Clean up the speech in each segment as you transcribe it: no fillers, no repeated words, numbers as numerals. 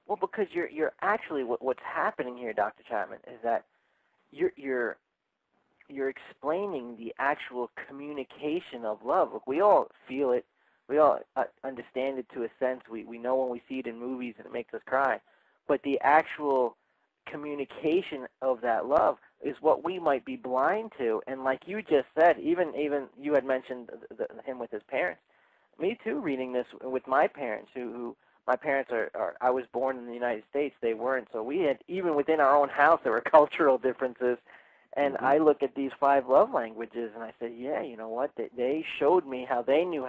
Well, because you're actually what's happening here, Dr. Chapman, is that you're explaining the actual communication of love. Look, we all feel it. We all understand it to a sense. We know when we see it in movies and it makes us cry. But the actual communication of that love is what we might be blind to. And like you just said, even you had mentioned him with his parents. Me too, reading this with my parents, who my parents are, I was born in the United States, they weren't. So we had, even within our own house, there were cultural differences. And I look at these 5 love languages, and I said, yeah, you know what? They showed me how they knew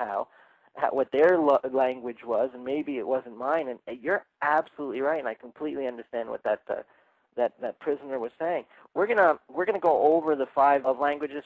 what their language was, and maybe it wasn't mine. And you're absolutely right, and I completely understand what that prisoner was saying. We're gonna go over the 5 love languages,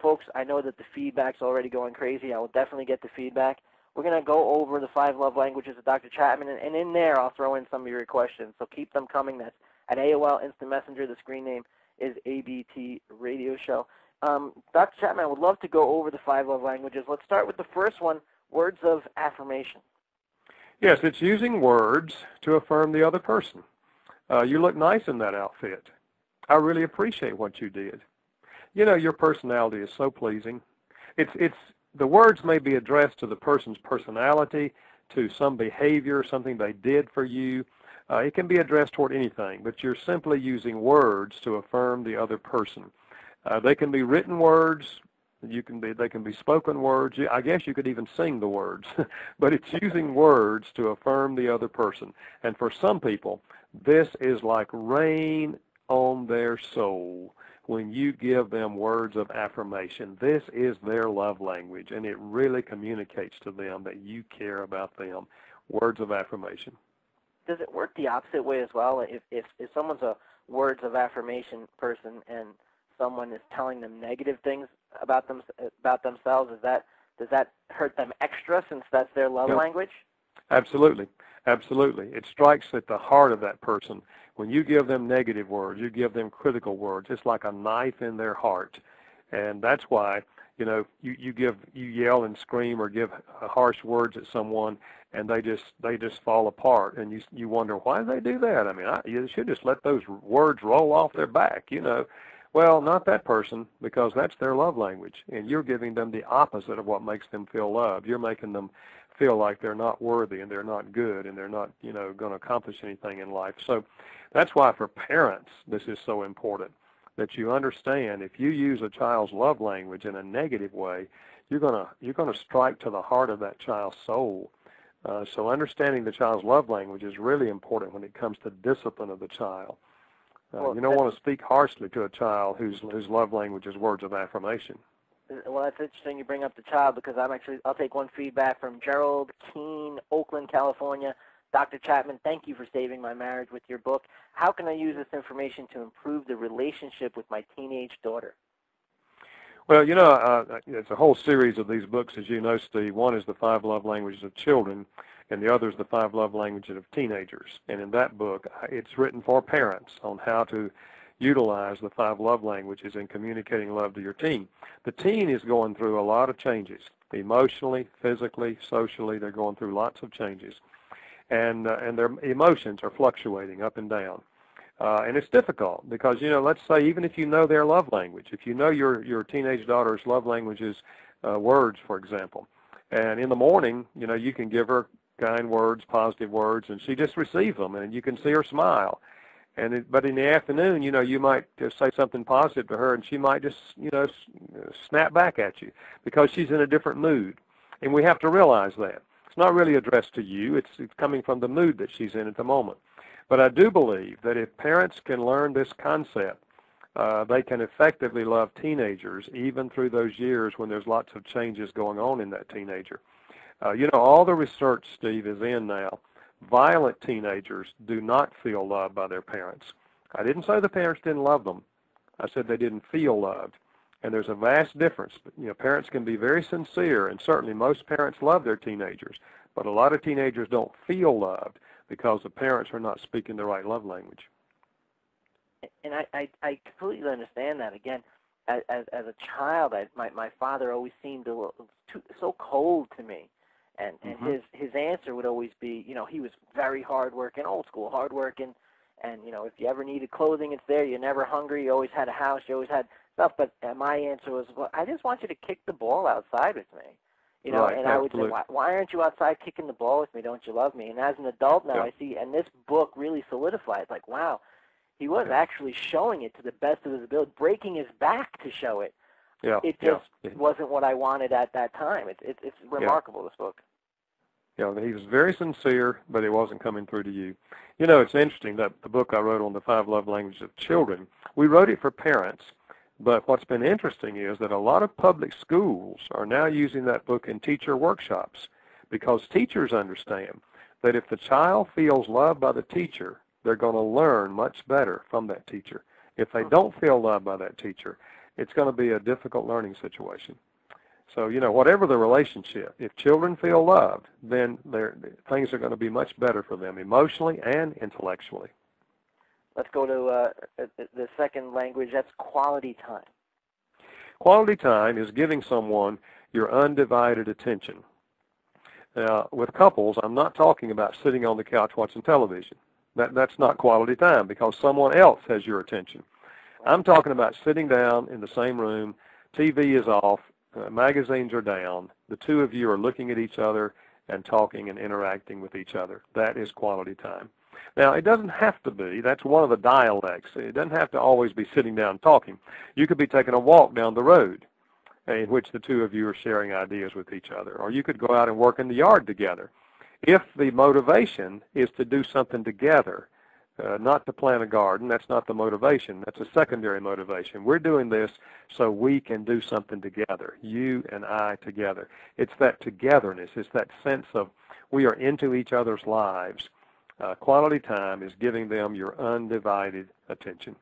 folks. I know that the feedback's already going crazy. I will definitely get the feedback. We're gonna go over the 5 love languages of Dr. Chapman, and in there I'll throw in some of your questions. So keep them coming. That's at AOL Instant Messenger. The screen name is ABT Radio Show. Dr. Chapman, I would love to go over the 5 love languages. Let's start with the first one, words of affirmation. Yes, it's using words to affirm the other person. You look nice in that outfit. I really appreciate what you did. You know, your personality is so pleasing. It's the words may be addressed to the person's personality, to some behavior, something they did for you. It can be addressed toward anything, but you're simply using words to affirm the other person. They can be written words. They can be spoken words. I guess you could even sing the words, but it's using words to affirm the other person. And for some people, this is like rain on their soul when you give them words of affirmation. This is their love language, and it really communicates to them that you care about them. Words of affirmation. Does it work the opposite way as well? If someone's a words of affirmation person and someone is telling them negative things about themselves, does that hurt them extra since that's their love language? Absolutely. Absolutely. It strikes at the heart of that person. When you give them negative words, you give them critical words, it's like a knife in their heart. And that's why, you know, you yell and scream or give harsh words at someone, and they just fall apart, and you wonder, why do they do that? I mean, you should just let those words roll off their back, you know. Well, not that person, because that's their love language, and you're giving them the opposite of what makes them feel loved. You're making them feel like they're not worthy and they're not good and they're not, you know, going to accomplish anything in life. So that's why for parents this is so important, that you understand if you use a child's love language in a negative way, you're going to strike to the heart of that child's soul. So understanding the child's love language is really important when it comes to discipline of the child. You don't want to speak harshly to a child whose love language is words of affirmation. Well, that's interesting you bring up the child, because I'll take one feedback from Gerald Keene, Oakland, California. Dr. Chapman, thank you for saving my marriage with your book. How can I use this information to improve the relationship with my teenage daughter? Well, you know, it's a whole series of these books, as you know, Steve. One is the 5 love languages of children, and the other is the 5 love languages of teenagers. And in that book, it's written for parents on how to utilize the 5 love languages in communicating love to your teen. The teen is going through a lot of changes, emotionally, physically, socially. They're going through lots of changes, and their emotions are fluctuating up and down. And it's difficult because, you know, let's say even if you know their love language, if you know your teenage daughter's love language is words, for example, and in the morning, you know, you can give her kind words, positive words, and she just receives them, and you can see her smile. But in the afternoon, you know, you might just say something positive to her, and she might just, you know, snap back at you because she's in a different mood. And we have to realize that. It's not really addressed to you. It's coming from the mood that she's in at the moment. But I do believe that if parents can learn this concept, they can effectively love teenagers even through those years when there's lots of changes going on in that teenager. You know, all the research, Steve, is in now. Violent teenagers do not feel loved by their parents. I didn't say the parents didn't love them. I said they didn't feel loved. And there's a vast difference. You know, parents can be very sincere, and certainly most parents love their teenagers, but a lot of teenagers don't feel loved because the parents are not speaking the right love language. And I completely understand that. Again, as a child, my father always seemed so cold to me. And his answer would always be, he was very hardworking, old school hardworking, and if you ever needed clothing, it's there. You're never hungry. You always had a house. You always had stuff. But my answer was, well, I just want you to kick the ball outside with me. Right, and I would say, why aren't you outside kicking the ball with me? Don't you love me? And as an adult now, I see, and this book really solidifies, like, wow, he was actually showing it to the best of his ability, breaking his back to show it. It just wasn't what I wanted at that time. It's remarkable, this book. He was very sincere, but it wasn't coming through to you. It's interesting that the book I wrote on the 5 love languages of children, we wrote it for parents, but what's been interesting is that a lot of public schools are now using that book in teacher workshops because teachers understand that if the child feels loved by the teacher, they're going to learn much better from that teacher. If they don't feel loved by that teacher, it's going to be a difficult learning situation. So, whatever the relationship, if children feel loved, then things are going to be much better for them emotionally and intellectually. Let's go to the second language. That's quality time. Quality time is giving someone your undivided attention. Now, with couples, I'm not talking about sitting on the couch watching television. That's not quality time because someone else has your attention. I'm talking about sitting down in the same room, TV is off, magazines are down, the two of you are looking at each other and talking and interacting with each other. That is quality time. Now, it doesn't have to be. That's one of the dialects. It doesn't have to always be sitting down talking. You could be taking a walk down the road in which the two of you are sharing ideas with each other. Or you could go out and work in the yard together. If the motivation is to do something together, not to plant a garden, that's not the motivation. That's a secondary motivation. We're doing this so we can do something together, you and I together. It's that togetherness. It's that sense of we are into each other's lives. Quality time is giving them your undivided attention.